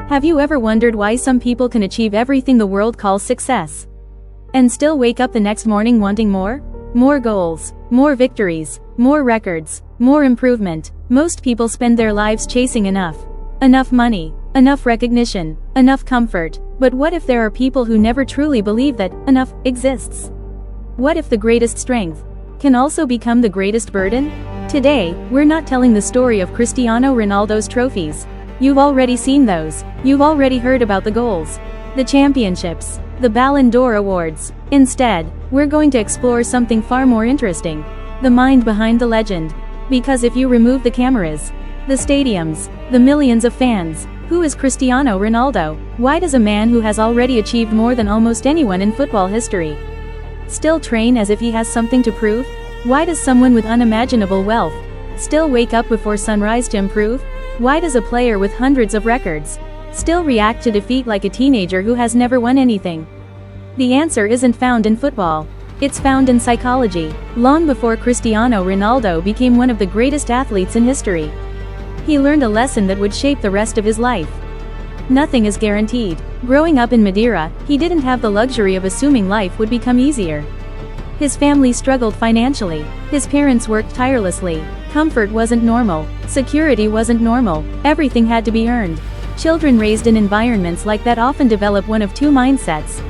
Have you ever wondered why some people can achieve everything the world calls success and still wake up the next morning wanting more? More goals, more victories, more records, more improvement. Most people spend their lives chasing enough money, enough recognition, enough comfort. But what if there are people who never truly believe that enough exists? What if the greatest strength can also become the greatest burden? Today, we're not telling the story of Cristiano Ronaldo's trophies. You've already seen those. You've already heard about the goals, the championships, the Ballon d'Or awards. Instead, we're going to explore something far more interesting: the mind behind the legend. Because if you remove the cameras, the stadiums, the millions of fans, who is Cristiano Ronaldo? Why does a man who has already achieved more than almost anyone in football history still train as if he has something to prove? Why does someone with unimaginable wealth still wake up before sunrise to improve? Why does a player with hundreds of records still react to defeat like a teenager who has never won anything? The answer isn't found in football. It's found in psychology. Long before Cristiano Ronaldo became one of the greatest athletes in history, he learned a lesson that would shape the rest of his life. Nothing is guaranteed. Growing up in Madeira, he didn't have the luxury of assuming life would become easier. His family struggled financially. His parents worked tirelessly. Comfort wasn't normal. Security wasn't normal. Everything had to be earned. Children raised in environments like that often develop one of two mindsets.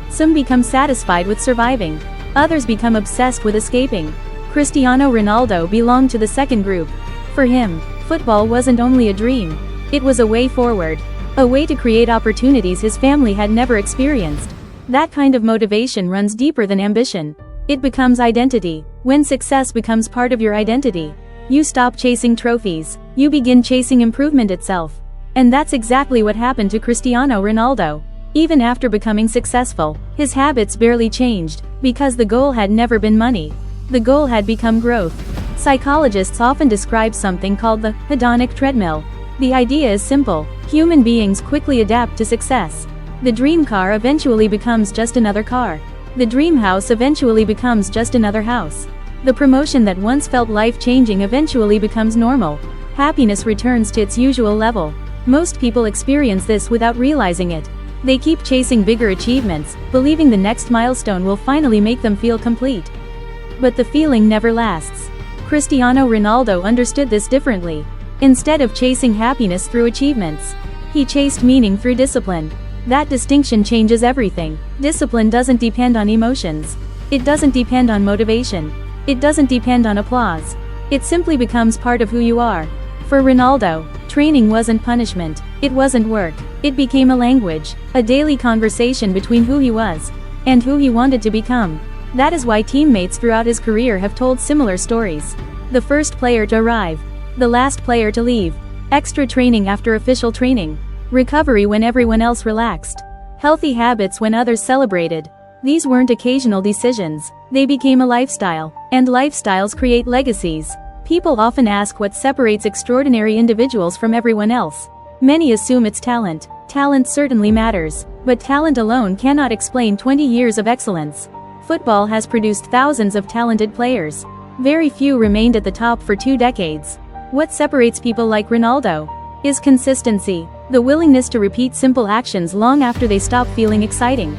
Some become satisfied with surviving. Others become obsessed with escaping. Cristiano Ronaldo belonged to the second group. For him, football wasn't only a dream. It was a way forward. A way to create opportunities his family had never experienced. That kind of motivation runs deeper than ambition. It becomes identity. When success becomes part of your identity, you stop chasing trophies. You begin chasing improvement itself. And that's exactly what happened to Cristiano Ronaldo. Even after becoming successful, his habits barely changed, because the goal had never been money. The goal had become growth. Psychologists often describe something called the hedonic treadmill. The idea is simple: human beings quickly adapt to success. The dream car eventually becomes just another car. The dream house eventually becomes just another house. The promotion that once felt life-changing eventually becomes normal. Happiness returns to its usual level. Most people experience this without realizing it. They keep chasing bigger achievements, believing the next milestone will finally make them feel complete. But the feeling never lasts. Cristiano Ronaldo understood this differently. Instead of chasing happiness through achievements, he chased meaning through discipline. That distinction changes everything. Discipline doesn't depend on emotions. It doesn't depend on motivation. It doesn't depend on applause. It simply becomes part of who you are. For Ronaldo, training wasn't punishment. It wasn't work. It became a language, a daily conversation between who he was and who he wanted to become. That is why teammates throughout his career have told similar stories. The first player to arrive, the last player to leave, extra training after official training, recovery when everyone else relaxed, healthy habits when others celebrated. These weren't occasional decisions, they became a lifestyle, and lifestyles create legacies. People often ask what separates extraordinary individuals from everyone else. Many assume it's talent. Talent certainly matters, but talent alone cannot explain 20 years of excellence. Football has produced thousands of talented players. Very few remained at the top for 2 decades. What separates people like Ronaldo is consistency, the willingness to repeat simple actions long after they stop feeling exciting.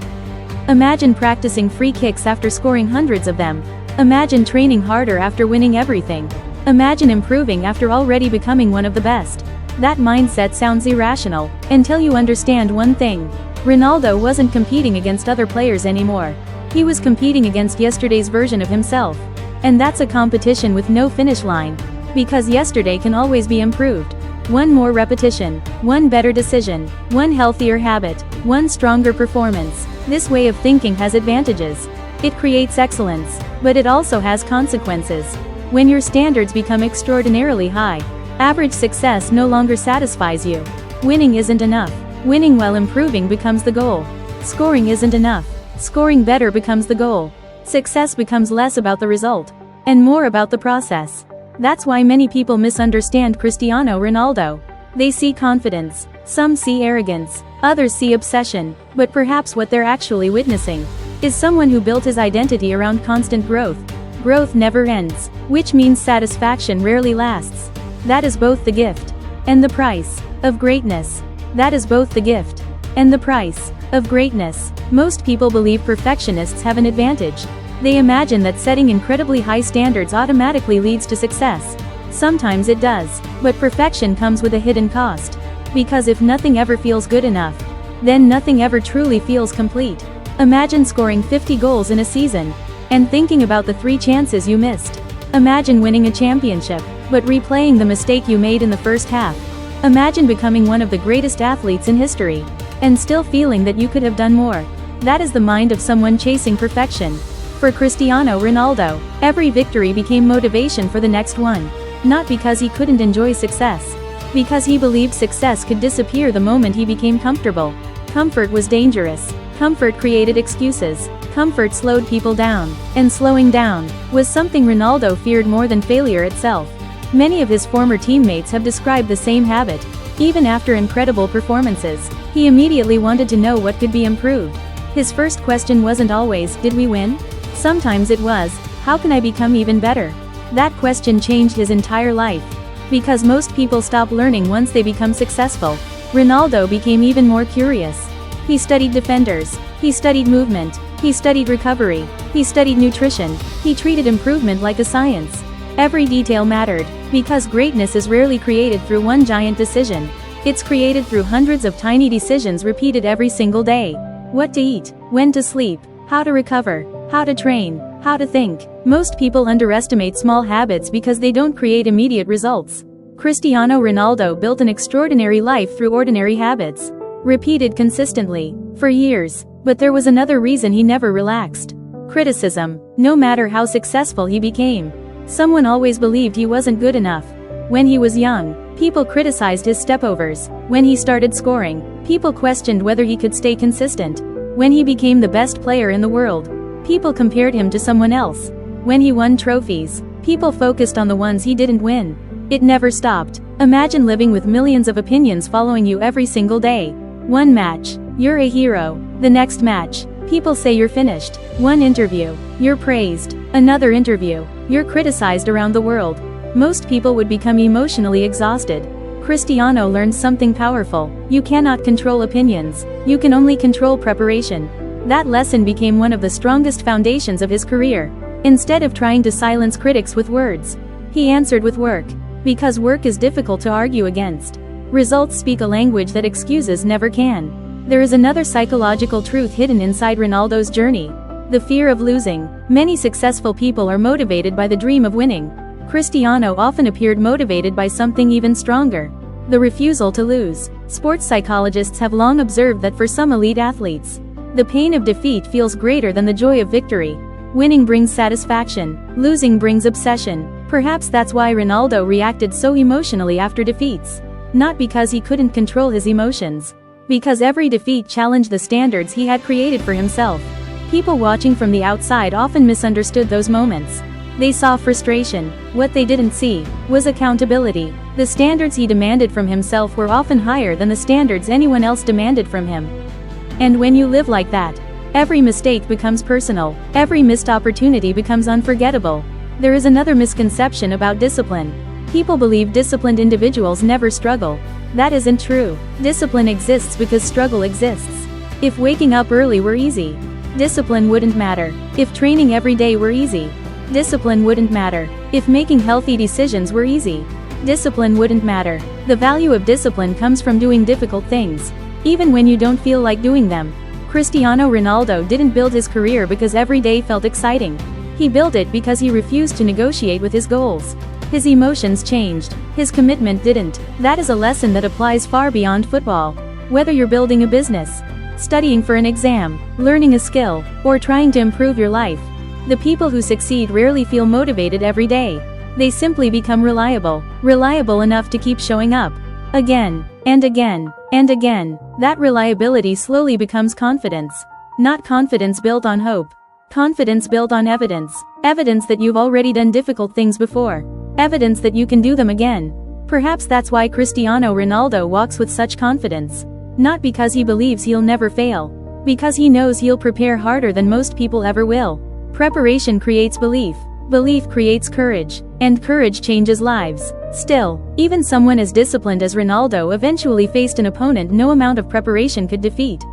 Imagine practicing free kicks after scoring hundreds of them. Imagine training harder after winning everything. Imagine improving after already becoming one of the best. That mindset sounds irrational, until you understand one thing. Ronaldo wasn't competing against other players anymore. He was competing against yesterday's version of himself. And that's a competition with no finish line. Because yesterday can always be improved. One more repetition, one better decision, one healthier habit, one stronger performance. This way of thinking has advantages. It creates excellence, but it also has consequences. When your standards become extraordinarily high, average success no longer satisfies you. Winning isn't enough. Winning while improving becomes the goal. Scoring isn't enough. Scoring better becomes the goal. Success becomes less about the result, and more about the process. That's why many people misunderstand Cristiano Ronaldo. They see confidence, some see arrogance, others see obsession, but perhaps what they're actually witnessing is someone who built his identity around constant growth. Growth never ends, which means satisfaction rarely lasts. That is both the gift and the price of greatness. That is both the gift and the price of greatness. Most people believe perfectionists have an advantage. They imagine that setting incredibly high standards automatically leads to success. Sometimes it does, but perfection comes with a hidden cost. Because if nothing ever feels good enough, then nothing ever truly feels complete. Imagine scoring 50 goals in a season, and thinking about the 3 chances you missed. Imagine winning a championship, but replaying the mistake you made in the first half. Imagine becoming one of the greatest athletes in history, and still feeling that you could have done more. That is the mind of someone chasing perfection. For Cristiano Ronaldo, every victory became motivation for the next one. Not because he couldn't enjoy success. Because he believed success could disappear the moment he became comfortable. Comfort was dangerous. Comfort created excuses. Comfort slowed people down. And slowing down was something Ronaldo feared more than failure itself. Many of his former teammates have described the same habit. Even after incredible performances, he immediately wanted to know what could be improved. His first question wasn't always, "Did we win?" Sometimes it was, "How can I become even better?" That question changed his entire life. Because most people stop learning once they become successful, Ronaldo became even more curious. He studied defenders. He studied movement. He studied recovery. He studied nutrition. He treated improvement like a science. Every detail mattered, because greatness is rarely created through one giant decision. It's created through hundreds of tiny decisions repeated every single day. What to eat, when to sleep, how to recover, how to train, how to think. Most people underestimate small habits because they don't create immediate results. Cristiano Ronaldo built an extraordinary life through ordinary habits, repeated consistently, for years. But there was another reason he never relaxed. Criticism. No matter how successful he became, someone always believed he wasn't good enough. When he was young, people criticized his stepovers. When he started scoring, people questioned whether he could stay consistent. When he became the best player in the world, people compared him to someone else. When he won trophies, people focused on the ones he didn't win. It never stopped. Imagine living with millions of opinions following you every single day. One match, you're a hero. The next match, people say you're finished. One interview, you're praised. Another interview, you're criticized around the world. Most people would become emotionally exhausted. Cristiano learned something powerful. You cannot control opinions. You can only control preparation. That lesson became one of the strongest foundations of his career. Instead of trying to silence critics with words, he answered with work. Because work is difficult to argue against. Results speak a language that excuses never can. There is another psychological truth hidden inside Ronaldo's journey. The fear of losing. Many successful people are motivated by the dream of winning. Cristiano often appeared motivated by something even stronger. The refusal to lose. Sports psychologists have long observed that for some elite athletes, the pain of defeat feels greater than the joy of victory. Winning brings satisfaction. Losing brings obsession. Perhaps that's why Ronaldo reacted so emotionally after defeats. Not because he couldn't control his emotions. Because every defeat challenged the standards he had created for himself. People watching from the outside often misunderstood those moments. They saw frustration. What they didn't see was accountability. The standards he demanded from himself were often higher than the standards anyone else demanded from him. And when you live like that, every mistake becomes personal. Every missed opportunity becomes unforgettable. There is another misconception about discipline. People believe disciplined individuals never struggle. That isn't true. Discipline exists because struggle exists. If waking up early were easy, discipline wouldn't matter. If training every day were easy, discipline wouldn't matter. If making healthy decisions were easy, discipline wouldn't matter. The value of discipline comes from doing difficult things, even when you don't feel like doing them. Cristiano Ronaldo didn't build his career because every day felt exciting. He built it because he refused to negotiate with his goals. His emotions changed. His commitment didn't. That is a lesson that applies far beyond football. Whether you're building a business, studying for an exam, learning a skill, or trying to improve your life, the people who succeed rarely feel motivated every day. They simply become reliable. Reliable enough to keep showing up. Again, and again, and again. That reliability slowly becomes confidence. Not confidence built on hope. Confidence built on evidence. Evidence that you've already done difficult things before. Evidence that you can do them again. Perhaps that's why Cristiano Ronaldo walks with such confidence. Not because he believes he'll never fail. Because he knows he'll prepare harder than most people ever will. Preparation creates belief. Belief creates courage, and courage changes lives. Still, even someone as disciplined as Ronaldo eventually faced an opponent no amount of preparation could defeat.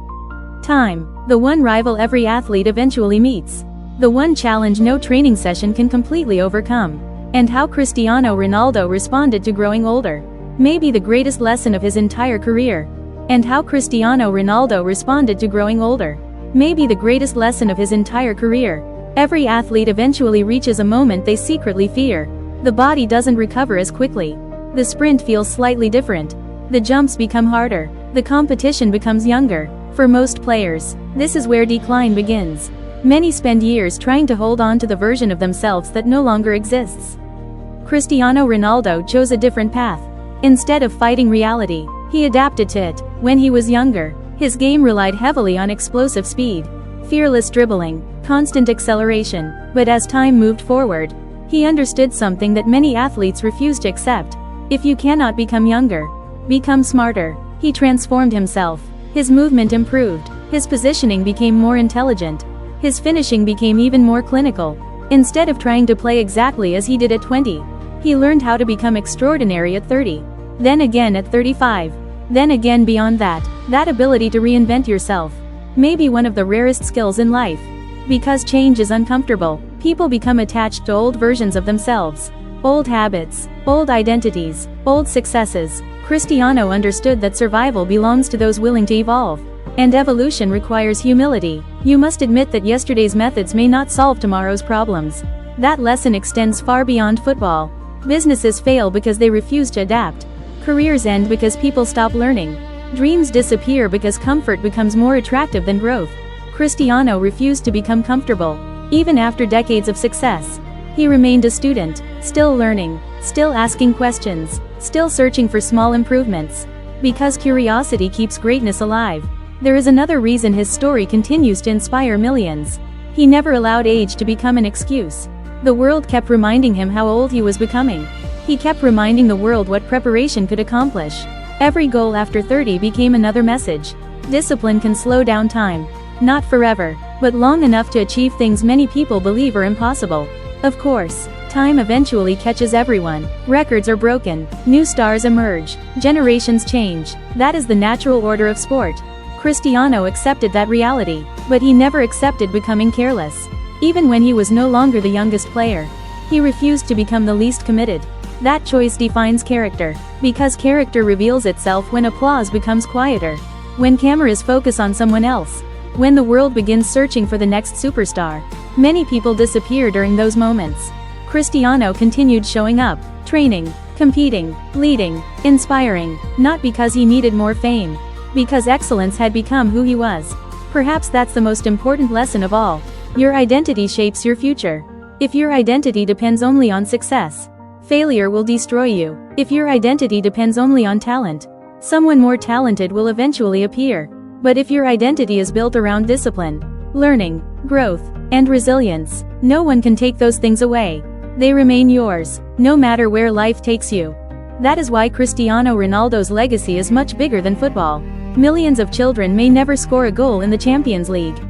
Time. The one rival every athlete eventually meets. The one challenge no training session can completely overcome. And how Cristiano Ronaldo responded to growing older. Maybe the greatest lesson of his entire career. And how Cristiano Ronaldo responded to growing older. Maybe the greatest lesson of his entire career. Every athlete eventually reaches a moment they secretly fear. The body doesn't recover as quickly. The sprint feels slightly different. The jumps become harder. The competition becomes younger. For most players, this is where decline begins. Many spend years trying to hold on to the version of themselves that no longer exists. Cristiano Ronaldo chose a different path. Instead of fighting reality, he adapted to it. When he was younger, his game relied heavily on explosive speed, fearless dribbling, constant acceleration. But as time moved forward, he understood something that many athletes refuse to accept. If you cannot become younger, become smarter. He transformed himself. His movement improved. His positioning became more intelligent. His finishing became even more clinical. Instead of trying to play exactly as he did at 20, he learned how to become extraordinary at 30. Then again at 35. Then again beyond that. That ability to reinvent yourself may be one of the rarest skills in life. Because change is uncomfortable, people become attached to old versions of themselves. Old habits, old identities, old successes. Cristiano understood that survival belongs to those willing to evolve. And evolution requires humility. You must admit that yesterday's methods may not solve tomorrow's problems. That lesson extends far beyond football. Businesses fail because they refuse to adapt. Careers end because people stop learning. Dreams disappear because comfort becomes more attractive than growth. Cristiano refused to become comfortable. Even after decades of success, he remained a student, still learning, still asking questions, still searching for small improvements. Because curiosity keeps greatness alive. There is another reason his story continues to inspire millions. He never allowed age to become an excuse. The world kept reminding him how old he was becoming. He kept reminding the world what preparation could accomplish. Every goal after 30 became another message. Discipline can slow down time. Not forever, but long enough to achieve things many people believe are impossible. Of course, time eventually catches everyone. Records are broken, new stars emerge, generations change. That is the natural order of sport. Cristiano accepted that reality, but he never accepted becoming careless. Even when he was no longer the youngest player, he refused to become the least committed. That choice defines character, because character reveals itself when applause becomes quieter, when cameras focus on someone else, when the world begins searching for the next superstar. Many people disappear during those moments. Cristiano continued showing up, training, competing, leading, inspiring, not because he needed more fame, because excellence had become who he was. Perhaps that's the most important lesson of all. Your identity shapes your future. If your identity depends only on success, failure will destroy you. If your identity depends only on talent, someone more talented will eventually appear. But if your identity is built around discipline, learning, growth, and resilience, no one can take those things away. They remain yours, no matter where life takes you. That is why Cristiano Ronaldo's legacy is much bigger than football. Millions of children may never score a goal in the Champions League.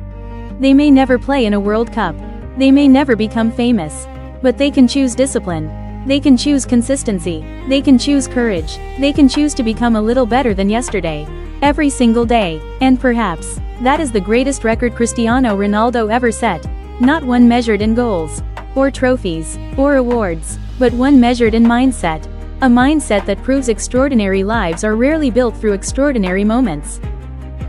They may never play in a World Cup. They may never become famous. But they can choose discipline. They can choose consistency. They can choose courage. They can choose to become a little better than yesterday. Every single day. And perhaps, that is the greatest record Cristiano Ronaldo ever set. Not one measured in goals, or trophies, or awards, but one measured in mindset. A mindset that proves extraordinary lives are rarely built through extraordinary moments.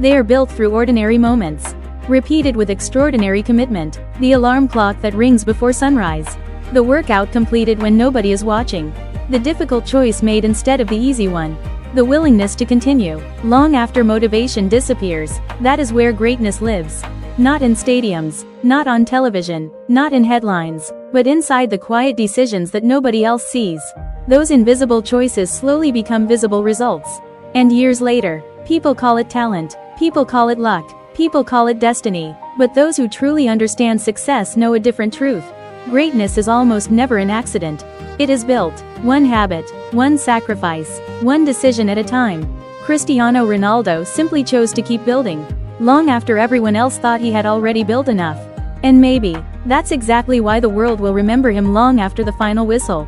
They are built through ordinary moments, repeated with extraordinary commitment. The alarm clock that rings before sunrise. The workout completed when nobody is watching. The difficult choice made instead of the easy one. The willingness to continue, long after motivation disappears. That is where greatness lives. Not in stadiums, not on television, not in headlines, but inside the quiet decisions that nobody else sees. Those invisible choices slowly become visible results. And years later, people call it talent, people call it luck, people call it destiny. But those who truly understand success know a different truth. Greatness is almost never an accident. It is built, one habit, one sacrifice, one decision at a time. Cristiano Ronaldo simply chose to keep building, long after everyone else thought he had already built enough. And maybe, That's exactly why the world will remember him long after the final whistle.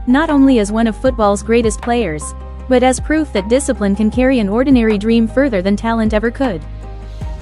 Not only as one of football's greatest players, but as proof that discipline can carry an ordinary dream further than talent ever could.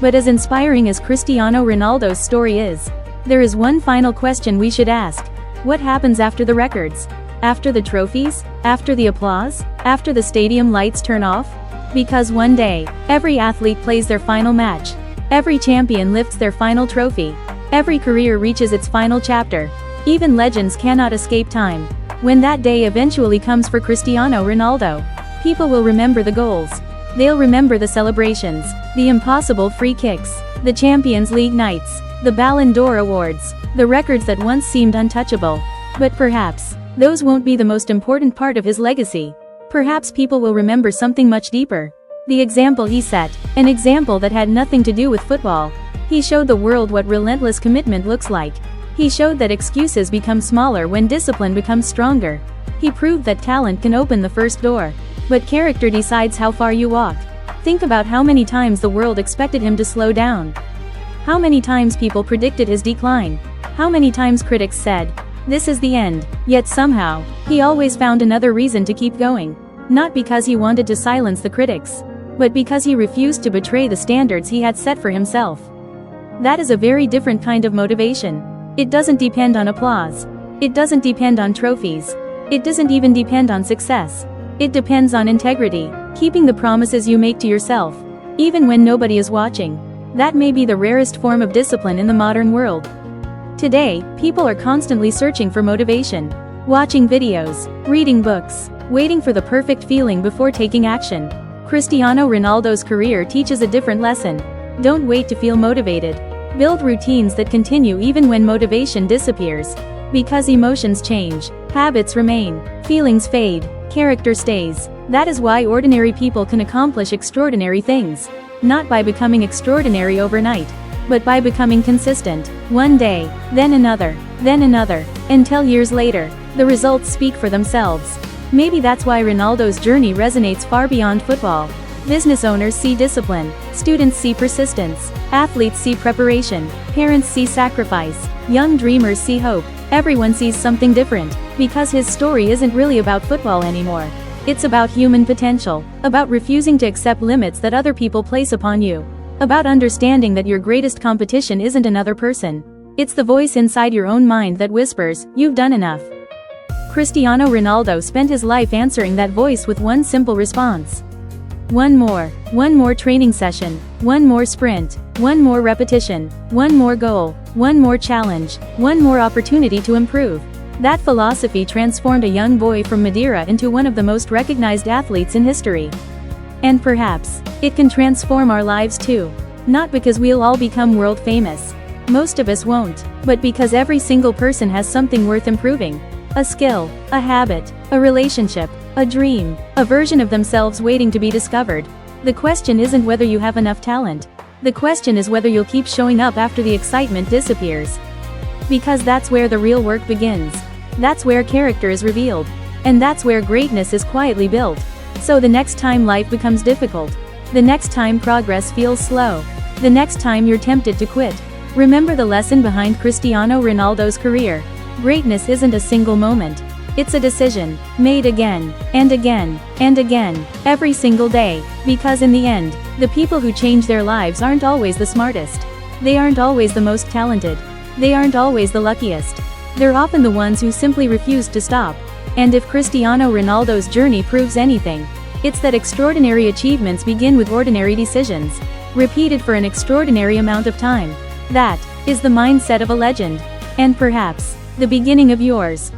But as inspiring as Cristiano Ronaldo's story is, there is one final question we should ask. What happens after the records? After the trophies? After the applause? After the stadium lights turn off? Because one day, every athlete plays their final match. Every champion lifts their final trophy. Every career reaches its final chapter. Even legends cannot escape time. When that day eventually comes for Cristiano Ronaldo, people will remember the goals. They'll remember the celebrations, the impossible free kicks, the Champions League nights, the Ballon d'Or awards, the records that once seemed untouchable. But perhaps, those won't be the most important part of his legacy. Perhaps people will remember something much deeper. The example he set, an example that had nothing to do with football. He showed the world what relentless commitment looks like. He showed that excuses become smaller when discipline becomes stronger. He proved that talent can open the first door, but character decides how far you walk. Think about how many times the world expected him to slow down. How many times people predicted his decline. How many times critics said, "This is the end," yet somehow, he always found another reason to keep going. Not because he wanted to silence the critics, but because he refused to betray the standards he had set for himself. That is a very different kind of motivation. It doesn't depend on applause. It doesn't depend on trophies. It doesn't even depend on success. It depends on integrity, keeping the promises you make to yourself, even when nobody is watching. That may be the rarest form of discipline in the modern world. Today, people are constantly searching for motivation, watching videos, reading books, waiting for the perfect feeling before taking action. Cristiano Ronaldo's career teaches a different lesson. Don't wait to feel motivated. Build routines that continue even when motivation disappears. Because emotions change, habits remain, feelings fade, character stays. That is why ordinary people can accomplish extraordinary things. Not by becoming extraordinary overnight, but by becoming consistent. One day, then another, until years later, the results speak for themselves. Maybe that's why Ronaldo's journey resonates far beyond football. Business owners see discipline, students see persistence, athletes see preparation, parents see sacrifice, young dreamers see hope. Everyone sees something different, because his story isn't really about football anymore. It's about human potential, about refusing to accept limits that other people place upon you, about understanding that your greatest competition isn't another person. It's the voice inside your own mind that whispers, "You've done enough." Cristiano Ronaldo spent his life answering that voice with one simple response. One more training session, one more sprint, one more repetition, one more goal, one more challenge, one more opportunity to improve. That philosophy transformed a young boy from Madeira into one of the most recognized athletes in history. And perhaps, it can transform our lives too. Not because we'll all become world famous. Most of us won't, but because every single person has something worth improving. A skill, a habit, a relationship, a dream, a version of themselves waiting to be discovered. The question isn't whether you have enough talent. The question is whether you'll keep showing up after the excitement disappears. Because that's where the real work begins. That's where character is revealed. And that's where greatness is quietly built. So the next time life becomes difficult, the next time progress feels slow, the next time you're tempted to quit, remember the lesson behind Cristiano Ronaldo's career. Greatness isn't a single moment. It's a decision, made again, and again, and again, every single day. Because in the end, the people who change their lives aren't always the smartest. They aren't always the most talented. They aren't always the luckiest. They're often the ones who simply refuse to stop. And if Cristiano Ronaldo's journey proves anything, it's that extraordinary achievements begin with ordinary decisions, repeated for an extraordinary amount of time. That is the mindset of a legend. And perhaps, the beginning of yours.